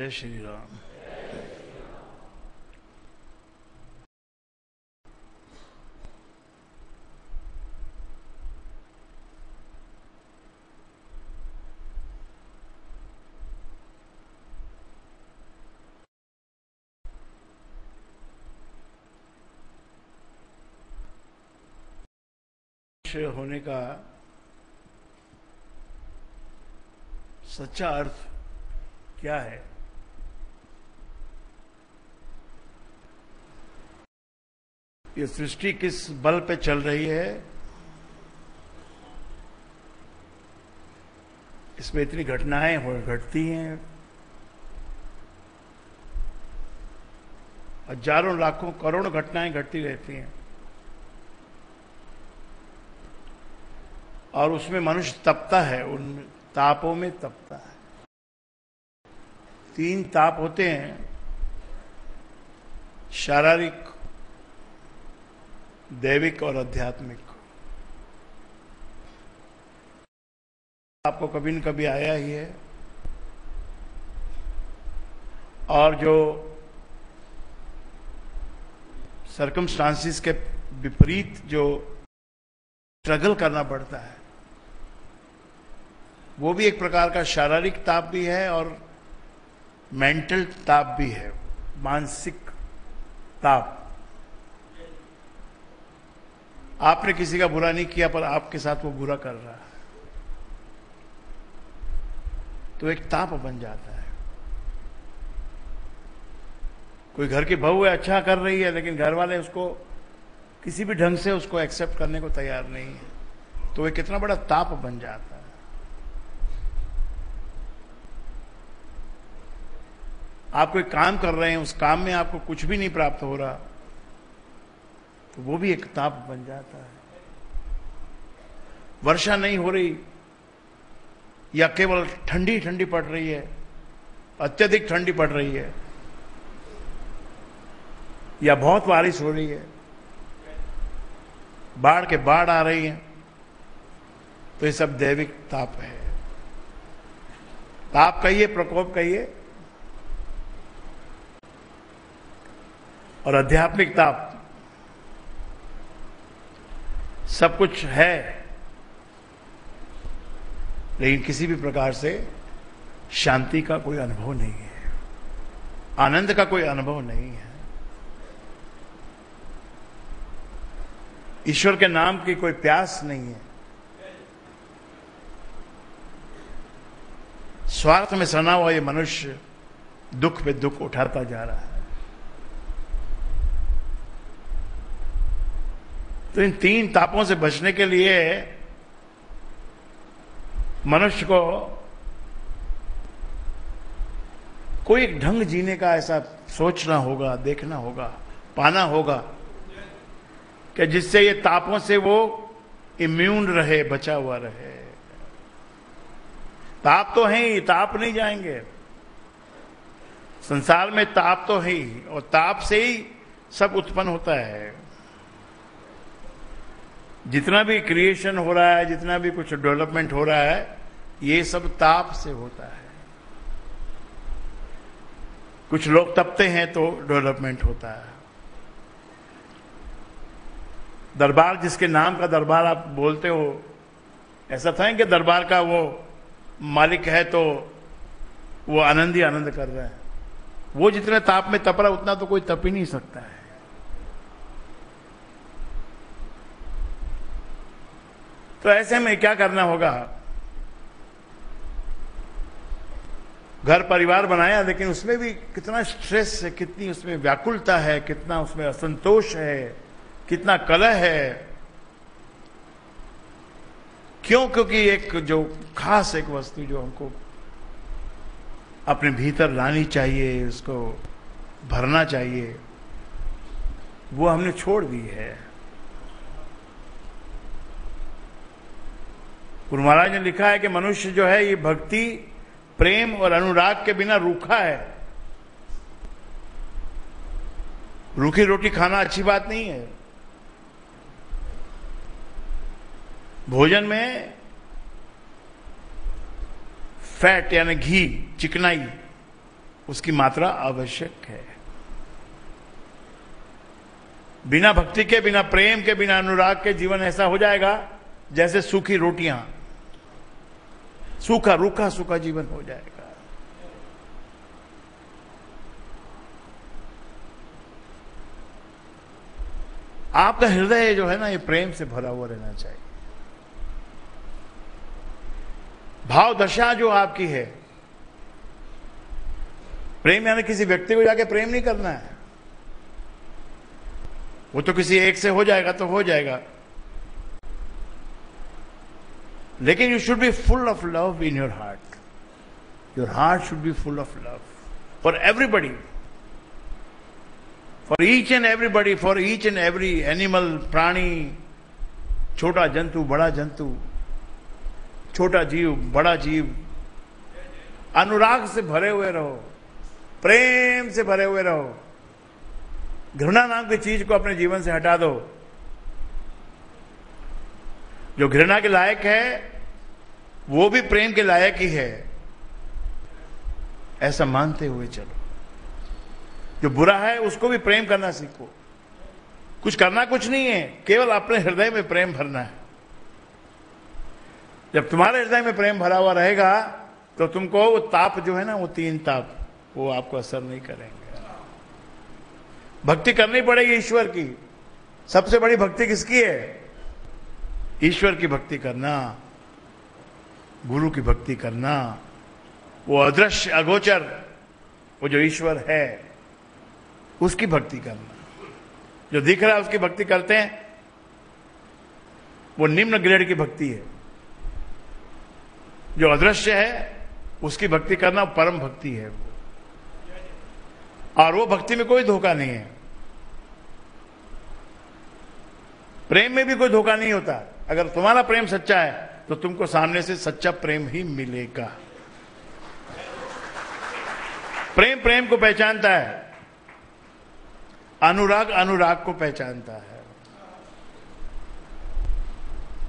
जय श्री राम। होने का सच्चा अर्थ क्या है? ये सृष्टि किस बल पे चल रही है? इसमें इतनी घटनाएं घटती हैं, हजारों लाखों करोड़ों घटनाएं घटती रहती हैं, और उसमें मनुष्य तपता है, उन तापों में तपता है। 3 ताप होते हैं, शारीरिक, दैविक और आध्यात्मिक। आपको कभी न कभी आया ही है, और जो सर्कमस्टांसिस के विपरीत जो स्ट्रगल करना पड़ता है, वो भी एक प्रकार का शारीरिक ताप भी है और मेंटल ताप भी है, मानसिक ताप। आपने किसी का बुरा नहीं किया, पर आपके साथ वो बुरा कर रहा है, तो एक ताप बन जाता है। कोई घर की बहू है, अच्छा कर रही है, लेकिन घर वाले उसको किसी भी ढंग से उसको एक्सेप्ट करने को तैयार नहीं है, तो वो कितना बड़ा ताप बन जाता है। आप कोई काम कर रहे हैं, उस काम में आपको कुछ भी नहीं प्राप्त हो रहा, तो वो भी एक ताप बन जाता है। वर्षा नहीं हो रही, या केवल ठंडी ठंडी पड़ रही है, अत्यधिक ठंडी पड़ रही है, या बहुत बारिश हो रही है, बाढ़ के बाढ़ आ रही है, तो ये सब दैविक ताप है। ताप कहिए, प्रकोप कहिए, और आध्यात्मिक ताप सब कुछ है, लेकिन किसी भी प्रकार से शांति का कोई अनुभव नहीं है, आनंद का कोई अनुभव नहीं है, ईश्वर के नाम की कोई प्यास नहीं है। स्वार्थ में सना हुआ ये मनुष्य दुख पे दुख उठाता जा रहा है। तो इन 3 तापों से बचने के लिए मनुष्य को कोई एक ढंग जीने का ऐसा सोचना होगा, देखना होगा, पाना होगा, कि जिससे ये तापों से वो इम्यून रहे, बचा हुआ रहे। ताप तो है ही, ताप नहीं जाएंगे। संसार में ताप तो है ही, और ताप से ही सब उत्पन्न होता है। जितना भी क्रिएशन हो रहा है, जितना भी कुछ डेवलपमेंट हो रहा है, ये सब ताप से होता है। कुछ लोग तपते हैं तो डेवलपमेंट होता है। दरबार, जिसके नाम का दरबार आप बोलते हो, ऐसा था कि दरबार का वो मालिक है तो वो आनंद ही आनंद कर रहा है। वो जितने ताप में तप रहा, उतना तो कोई तप ही नहीं सकता है। तो ऐसे में क्या करना होगा? घर परिवार बनाया, लेकिन उसमें भी कितना स्ट्रेस है, कितनी उसमें व्याकुलता है, कितना उसमें असंतोष है, कितना कलह है। क्यों? क्योंकि एक जो खास एक वस्तु जो हमको अपने भीतर लानी चाहिए, उसको भरना चाहिए, वो हमने छोड़ दी है। गुरु महाराज ने लिखा है कि मनुष्य जो है ये भक्ति, प्रेम और अनुराग के बिना रूखा है। रूखी रोटी खाना अच्छी बात नहीं है। भोजन में फैट यानी घी, चिकनाई, उसकी मात्रा आवश्यक है। बिना भक्ति के, बिना प्रेम के, बिना अनुराग के जीवन ऐसा हो जाएगा जैसे सूखी रोटियां, सूखा रूखा सूखा जीवन हो जाएगा। आपका हृदय जो है ना, ये प्रेम से भरा हुआ रहना चाहिए। भाव दशा जो आपकी है, प्रेम यानी किसी व्यक्ति को जाके प्रेम नहीं करना है, वो तो किसी एक से हो जाएगा तो हो जाएगा, लेकिन you should be full of love in your heart. Your heart should be full of love for everybody, for each and everybody, for each and every animal, प्राणी, छोटा जंतु, बड़ा जंतु, छोटा जीव, बड़ा जीव। अनुराग से भरे हुए रहो, प्रेम से भरे हुए रहो। घृणा नाम की चीज को अपने जीवन से हटा दो। जो घृणा के लायक है वो भी प्रेम के लायक ही है, ऐसा मानते हुए चलो। जो बुरा है उसको भी प्रेम करना सीखो। कुछ करना कुछ नहीं है, केवल अपने हृदय में प्रेम भरना है। जब तुम्हारे हृदय में प्रेम भरा हुआ रहेगा तो तुमको वो ताप जो है ना, वो 3 ताप, वो आपको असर नहीं करेंगे। भक्ति करनी पड़ेगी ईश्वर की। सबसे बड़ी भक्ति किसकी है? ईश्वर की भक्ति करना, गुरु की भक्ति करना, वो अदृश्य अगोचर, वो जो ईश्वर है उसकी भक्ति करना। जो दिख रहा है उसकी भक्ति करते हैं, वो निम्न ग्रेड की भक्ति है। जो अदृश्य है उसकी भक्ति करना परम भक्ति है। और वो भक्ति में कोई धोखा नहीं है। प्रेम में भी कोई धोखा नहीं होता। अगर तुम्हारा प्रेम सच्चा है तो तुमको सामने से सच्चा प्रेम ही मिलेगा। प्रेम प्रेम को पहचानता है, अनुराग अनुराग को पहचानता है।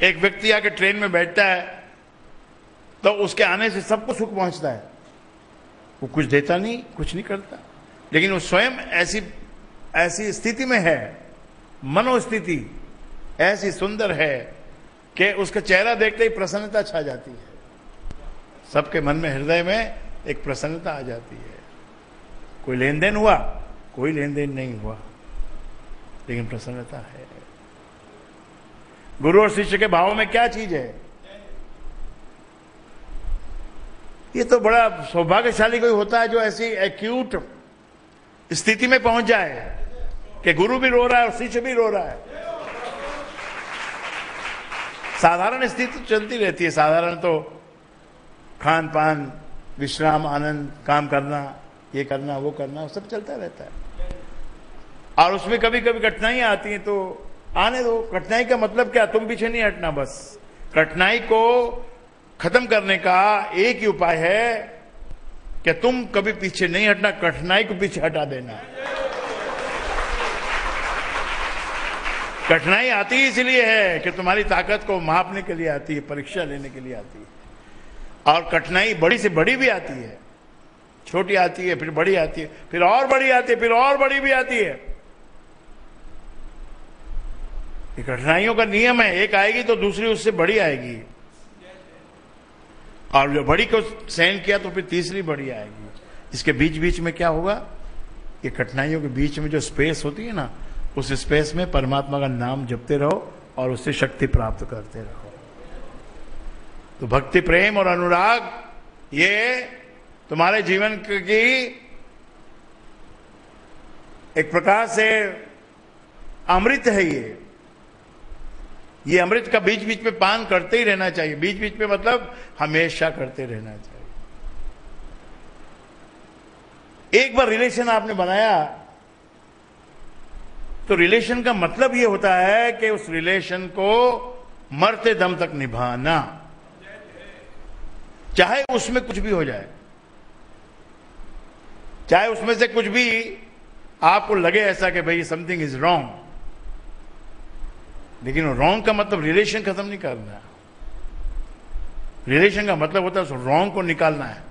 एक व्यक्ति आके ट्रेन में बैठता है तो उसके आने से सबको सुख पहुंचता है। वो कुछ देता नहीं, कुछ नहीं करता, लेकिन वो स्वयं ऐसी स्थिति में है, मनोस्थिति ऐसी सुंदर है कि उसका चेहरा देखते ही प्रसन्नता छा जाती है। सबके मन में, हृदय में एक प्रसन्नता आ जाती है। कोई लेन देन हुआ, कोई लेन देन नहीं हुआ, लेकिन प्रसन्नता है। गुरु और शिष्य के भाव में क्या चीज है? ये तो बड़ा सौभाग्यशाली कोई होता है जो ऐसी एक्यूट स्थिति में पहुंच जाए कि गुरु भी रो रहा है और शिष्य भी रो रहा है। साधारण स्थिति चलती रहती है। साधारण तो खान पान, विश्राम, आनंद, काम करना, ये करना, वो करना, सब चलता रहता है। और उसमें कभी कभी कठिनाइयां आती हैं तो आने दो। कठिनाई का मतलब क्या? तुम पीछे नहीं हटना। बस कठिनाई को खत्म करने का एक ही उपाय है कि तुम कभी पीछे नहीं हटना, कठिनाई को पीछे हटा देना। कठिनाई आती इसलिए है कि तुम्हारी ताकत को मापने के लिए आती है, परीक्षा लेने के लिए आती है। और कठिनाई बड़ी से बड़ी भी आती है, छोटी आती है, फिर बड़ी आती है, फिर और बड़ी आती है, फिर और बड़ी भी आती है। ये कठिनाइयों का नियम है। एक आएगी तो दूसरी उससे बड़ी आएगी, और जो बड़ी को सहन किया तो फिर तीसरी बड़ी आएगी। इसके बीच बीच में क्या होगा? ये कठिनाइयों के बीच में जो स्पेस होती है ना, उस स्पेस में परमात्मा का नाम जपते रहो और उससे शक्ति प्राप्त करते रहो। तो भक्ति, प्रेम और अनुराग ये तुम्हारे जीवन की एक प्रकार से अमृत है। ये अमृत का बीच बीच में पान करते ही रहना चाहिए। बीच बीच में मतलब हमेशा करते रहना चाहिए। एक बार रिलेशन आपने बनाया तो रिलेशन का मतलब ये होता है कि उस रिलेशन को मरते दम तक निभाना, चाहे उसमें कुछ भी हो जाए, चाहे उसमें से कुछ भी आपको लगे ऐसा कि भाई समथिंग इज रॉन्ग, लेकिन रॉन्ग का मतलब रिलेशन खत्म नहीं करना है। रिलेशन का मतलब होता है उस रॉन्ग को निकालना है।